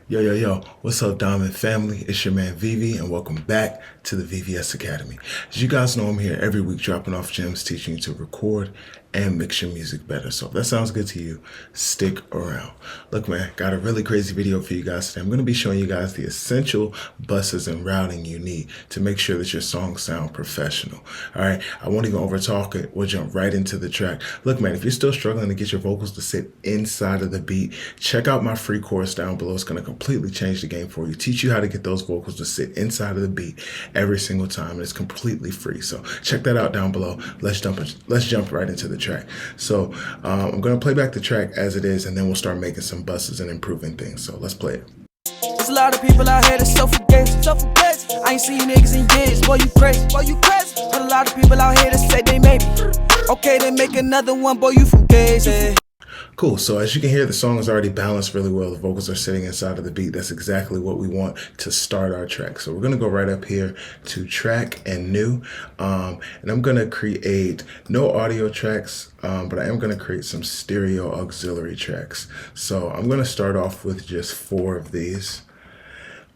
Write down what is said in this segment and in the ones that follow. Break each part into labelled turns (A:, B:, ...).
A: Yo, yo, yo, what's up, Diamond family? It's your man Vivi, and welcome back to the VVS Academy. As you guys know, I'm here every week dropping off gems, teaching you to record and mix your music better. So if that sounds good to you, stick around. Look, man, got a really crazy video for you guys today. I'm going to be showing you guys the essential buses and routing you need to make sure that your songs sound professional. All right, I won't even overtalk it. We'll jump right into the track. Look, man, if you're still struggling to get your vocals to sit inside of the beat, check out my free course down below. It's going to completely change the game for you. Teach you how to get those vocals to sit inside of the beat every single time. And it's completely free. So check that out down below. Let's jump right into the track. So I'm going to play back the track as it is, and then we'll start making some buses and improving things. So let's play it.
B: There's a lot of people out here that's self-forgetting. I ain't seen you niggas in years, boy you crazy. But a lot of people out here that say they maybe okay, they make another one, boy you fugazi.
A: Cool. So as you can hear, the song is already balanced really well. The vocals are sitting inside of the beat. That's exactly what we want to start our track. So we're going to go right up here to track and new. And I'm going to create no audio tracks, but I am going to create some stereo auxiliary tracks. So I'm going to start off with just 4 of these.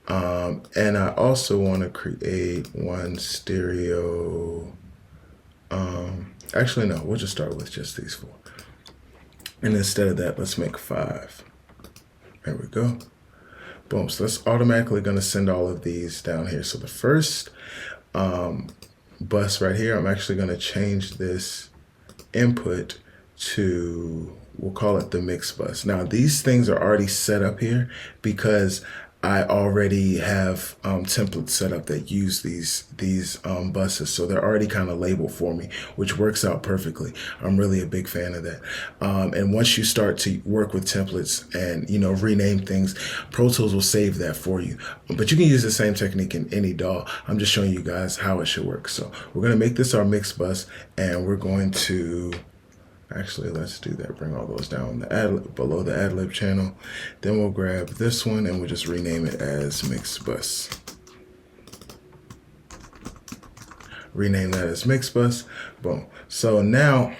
A: And I also want to create one stereo. Actually, no, we'll just start with just these 4. And instead of that, let's make 5. There we go. Boom. So that's automatically going to send all of these down here. So the first bus right here, I'm actually going to change this input to, we'll call it the mix bus. Now, these things are already set up here because I already have templates set up that use these buses, so they're already kind of labeled for me, which works out perfectly. I'm really a big fan of that. And once you start to work with templates and rename things, Pro Tools will save that for you. But you can use the same technique in any DAW. I'm just showing you guys how it should work. So we're going to make this our mix bus, and we're going to actually, let's do that. Bring all those down below the ad-lib channel. Then we'll grab this one and we'll just rename it as mix bus. Rename that as mix bus. Boom. So now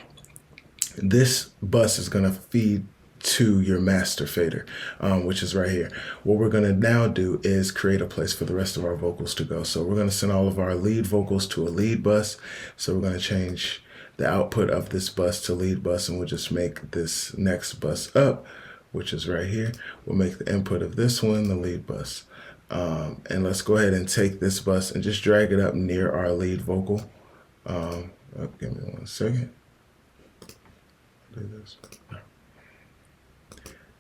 A: this bus is going to feed to your master fader, which is right here. What we're going to now do is create a place for the rest of our vocals to go. So we're going to send all of our lead vocals to a lead bus. So we're going to change the output of this bus to lead bus, and we'll just make this next bus up, which is right here. We'll make the input of this one the lead bus. And let's go ahead and take this bus and just drag it up near our lead vocal. Give me 1 second. Do this.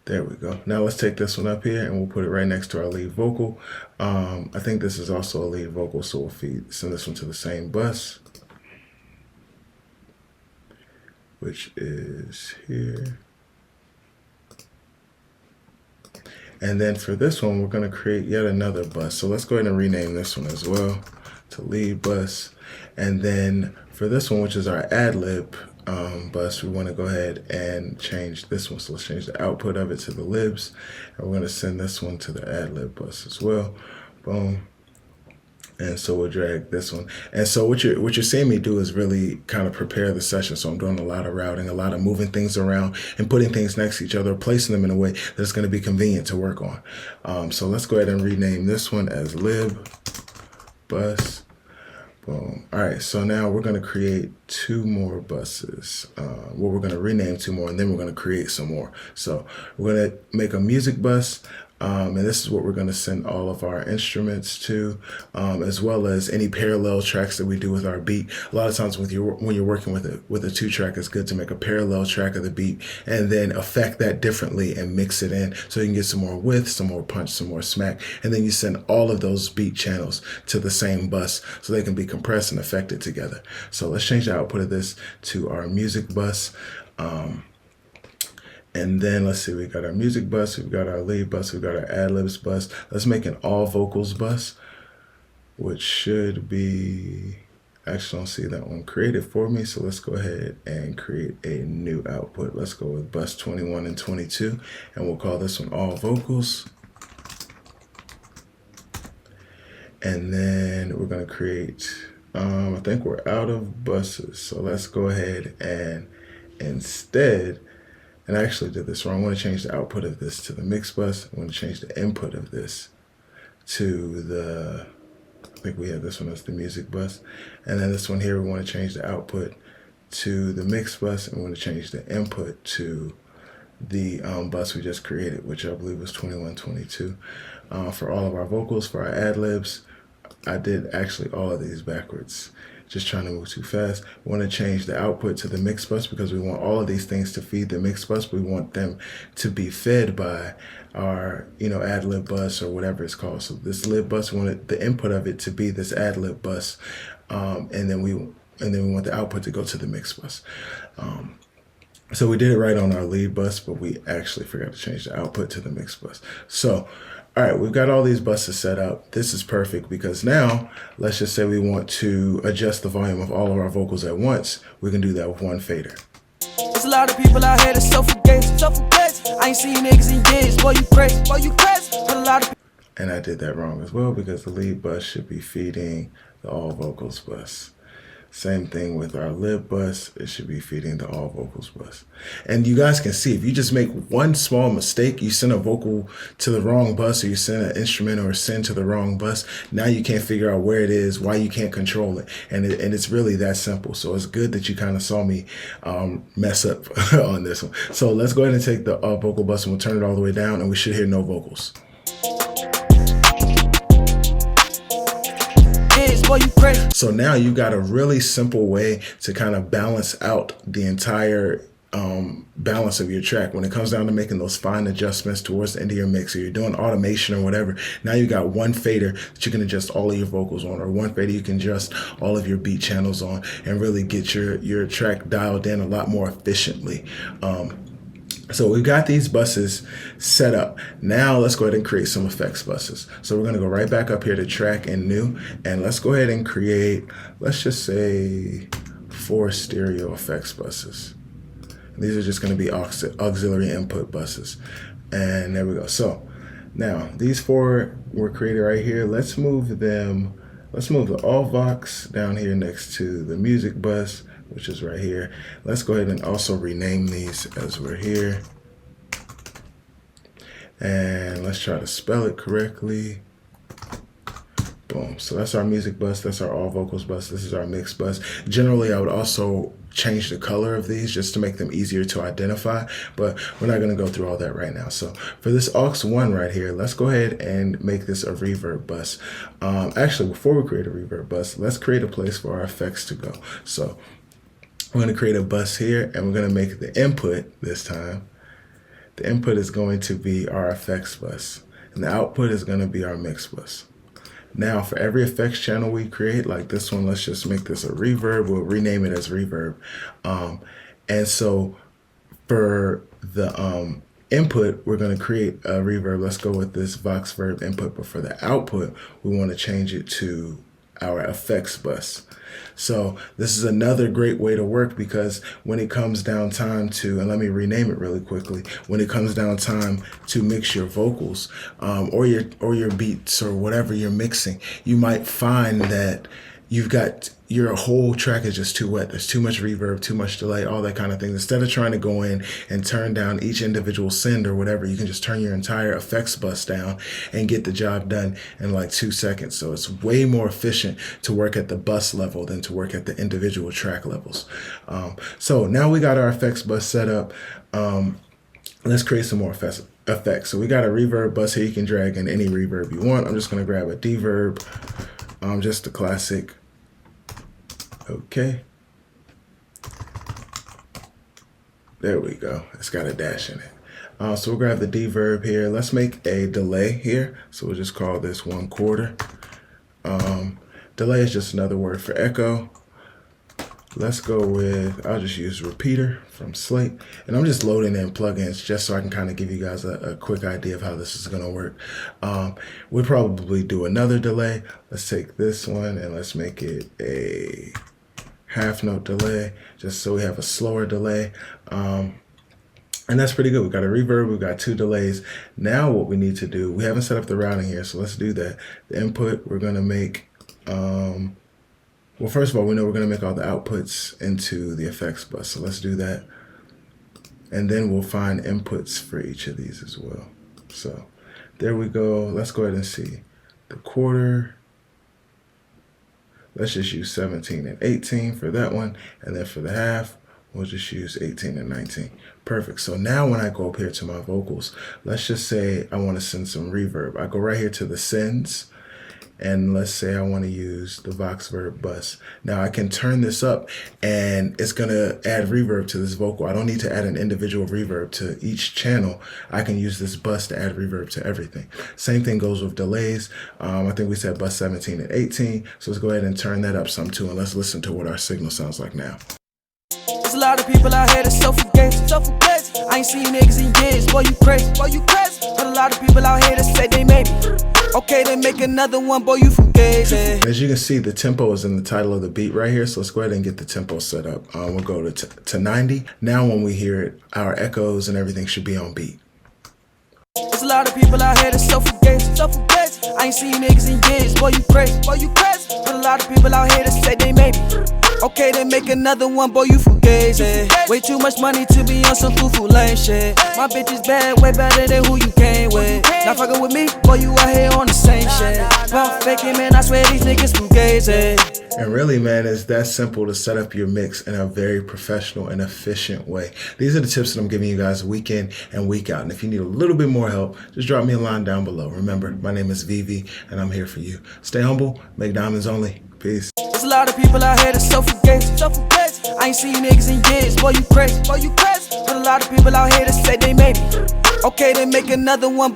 A: There we go. Now let's take this one up here and we'll put it right next to our lead vocal. I think this is also a lead vocal, so we'll send this one to the same bus, which is here. And then for this one, we're going to create yet another bus. So let's go ahead and rename this one as well to lead bus. And then for this one, which is our ad-lib bus, we want to go ahead and change this one. So let's change the output of it to the libs. And we're going to send this one to the ad-lib bus as well. Boom. And so we'll drag this one. And so what you're seeing me do is really kind of prepare the session. So I'm doing a lot of routing, a lot of moving things around and putting things next to each other, placing them in a way that's going to be convenient to work on. So let's go ahead and rename this one as lib bus. Boom. All right, so now we're going to create 2 more buses. Well, we're going to rename 2 more, and then we're going to create some more. So we're going to make a music bus. And this is what we're going to send all of our instruments to, as well as any parallel tracks that we do with our beat. A lot of times when you're working with a 2-track, it's good to make a parallel track of the beat and then affect that differently and mix it in so you can get some more width, some more punch, some more smack. And then you send all of those beat channels to the same bus so they can be compressed and affected together. So let's change the output of this to our music bus. And then let's see, we got our music bus, we've got our lead bus, we've got our ad-libs bus. Let's make an all vocals bus, which should be, actually I don't see that one created for me. So let's go ahead and create a new output. Let's go with bus 21 and 22, and we'll call this one all vocals. And then we're gonna create, I think we're out of buses. So let's go ahead and instead and I actually did this wrong. I want to change the output of this to the mix bus. I want to change the input of this to the, I think we have this one as the music bus. And then this one here, we want to change the output to the mix bus, and we want to change the input to the bus we just created, which I believe was 2122. For all of our vocals, for our ad-libs, I did actually all of these backwards. Just trying to move too fast. We want to change the output to the mix bus because we want all of these things to feed the mix bus. We want them to be fed by our, ad-lib bus or whatever it's called. So this lib bus, we wanted the input of it to be this ad-lib bus, and then we want the output to go to the mix bus. So we did it right on our lead bus, but we actually forgot to change the output to the mix bus. So, all right, we've got all these buses set up. This is perfect because now, let's just say we want to adjust the volume of all of our vocals at once. We can do that with one fader.
B: There's a lot of people out here that's so fugazi. I ain't seen niggas in years, boy, you crazy. But a lot of
A: And I did that wrong as well because the lead bus should be feeding the all vocals bus. Same thing with our lib bus. It should be feeding the all vocals bus. And you guys can see, if you just make one small mistake, you send a vocal to the wrong bus, or you send an instrument or send to the wrong bus, now you can't figure out where it is, why you can't control it. And it's really that simple. So it's good that you kind of saw me mess up on this one. So let's go ahead and take the vocal bus and we'll turn it all the way down, and we should hear no vocals.
B: boy, you crazy.
A: So now you got a really simple way to kind of balance out the entire balance of your track. When it comes down to making those fine adjustments towards the end of your mix, or you're doing automation or whatever, now you got one fader that you can adjust all of your vocals on, or one fader you can adjust all of your beat channels on, and really get your track dialed in a lot more efficiently. So we've got these buses set up. Now let's go ahead and create some effects buses. So we're gonna go right back up here to track and new, and let's go ahead and create, let's just say 4 stereo effects buses. These are just gonna be auxiliary input buses. And there we go. So now these 4 were created right here. Let's move them, let's move the all vox down here next to the music bus, which is right here. Let's go ahead and also rename these as we're here. And let's try to spell it correctly. Boom. So that's our music bus. That's our all vocals bus. This is our mix bus. Generally, I would also change the color of these just to make them easier to identify, but we're not going to go through all that right now. So for this aux1 right here, let's go ahead and make this a reverb bus. Actually, before we create a reverb bus, let's create a place for our effects to go. So we're going to create a bus here, and we're going to make the input this time. The input is going to be our effects bus, and the output is going to be our mix bus. Now, for every effects channel we create, like this one, let's just make this a reverb. We'll rename it as reverb. And so for the input, we're going to create a reverb. Let's go with this Voxverb input. But for the output, we want to change it to our effects bus. So this is another great way to work, because when it comes down time to, and let me rename it really quickly, when it comes down time to mix your vocals or your beats or whatever you're mixing, you might find that you've got your whole track is just too wet. There's too much reverb, too much delay, all that kind of thing. Instead of trying to go in and turn down each individual send or whatever, you can just turn your entire effects bus down and get the job done in like 2 seconds. So it's way more efficient to work at the bus level than to work at the individual track levels. So now we got our effects bus set up. Let's create some more effects. So we got a reverb bus here. You can drag in any reverb you want. I'm just going to grab a deverb, just the classic. Okay. There we go. It's got a dash in it. So we'll grab the deverb here. Let's make a delay here. So we'll just call this 1/4. Delay is just another word for echo. Let's go with, I'll just use repeater from Slate. And I'm just loading in plugins just so I can kind of give you guys a quick idea of how this is going to work. We'll probably do another delay. Let's take this one and let's make it a half note delay, just so we have a slower delay. And that's pretty good. We've got a reverb, we've got 2 delays. Now what we need to do, we haven't set up the routing here, so let's do that. The input, we're going to make, well, first of all, we know we're going to make all the outputs into the effects bus, so let's do that. And then we'll find inputs for each of these as well. So there we go. Let's go ahead and see the quarter. Let's just use 17 and 18 for that one. And then for the half, we'll just use 18 and 19. Perfect. So now when I go up here to my vocals, let's just say I want to send some reverb. I go right here to the sends, and let's say I want to use the Voxverb bus. Now I can turn this up and it's going to add reverb to this vocal. I don't need to add an individual reverb to each channel. I can use this bus to add reverb to everything. Same thing goes with delays. I think we said bus 17 and 18. So let's go ahead and turn that up some too, and let's listen to what our signal sounds like now.
B: There's a lot of people out here that's so fugazi, so fugazi. I ain't seen you niggas in years, boy you crazy, boy you crazy. But a lot of people out here that say they maybe. Okay, then make another one, boy you fugazi.
A: As you can see, the tempo is in the title of the beat right here. So let's go ahead and get the tempo set up. We'll go to 90. Now when we hear it, our echoes and everything should be on beat.
B: There's a lot of people out here that's so fugazi, so fugazi. I ain't seen you niggas in years, boy you crazy, boy you crazy. But a lot of people out here that say they maybe. Okay, then make another one, boy, you fugazi. Way too much money to be on some foo-foo lame shit. My bitch is bad, way better than who you came with. Not fucking with me, boy, you out here on the same shit. Pump faking, man, I swear these niggas fugazi.
A: And really, man, it's that simple to set up your mix in a very professional and efficient way. These are the tips that I'm giving you guys week in and week out. And if you need a little bit more help, just drop me a line down below. Remember, my name is Vivi, and I'm here for you. Stay humble, make diamonds only. Peace.
B: There's a lot of people out here that's so fugazi, so fugazi. I ain't seen you niggas in years, boy you crazy, boy you crazy. But a lot of people out here that say they maybe. Okay, then make another one.